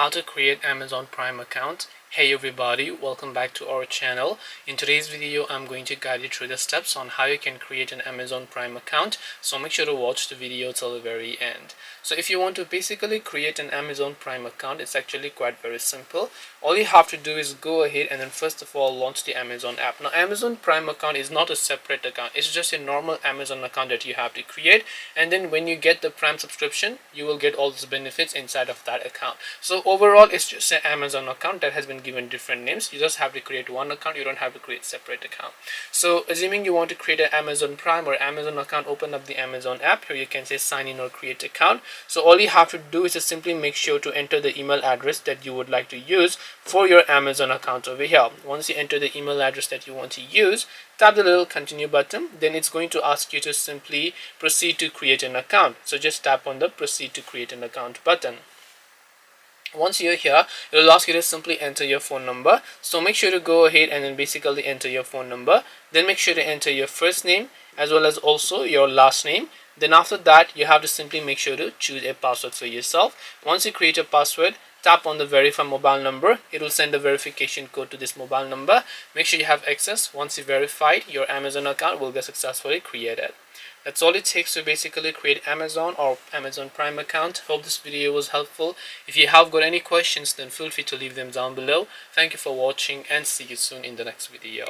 how to create Amazon Prime account. Hey everybody, welcome back to our channel. In today's video I'm going to guide you through the steps on how you can create an Amazon Prime account, so make sure to watch the video till the very end. So if you want to basically create an Amazon Prime account, it's actually quite very simple. All you have to do is go ahead and then first of all launch the Amazon app. Now Amazon Prime account is not a separate account, it's just a normal Amazon account that you have to create, and then when you get the Prime subscription you will get all those benefits inside of that account. So overall it's just an Amazon account that has been given different names. You just have to create one account, you don't have to create separate account. So assuming you want to create an Amazon Prime or Amazon account, open up the Amazon app. Here you can say sign in or create account. So all you have to do is just simply make sure to enter the email address that you would like to use for your Amazon account over here. Once you enter the email address that you want to use, tap the little continue button. Then it's going to ask you to simply proceed to create an account. So just tap on the proceed to create an account button. Once you're here, it will ask you to simply enter your phone number. So make sure to go ahead and then basically enter your phone number. Then make sure to enter your first name as well as also your last name. Then after that, you have to simply make sure to choose a password for yourself. Once you create a password, tap on the verify mobile number. It will send a verification code to this mobile number. Make sure you have access. Once you verified, your Amazon account will get successfully created. That's all it takes to basically create Amazon or Amazon Prime account. Hope this video was helpful. If you have got any questions, then feel free to leave them down below. Thank you for watching and see you soon in the next video.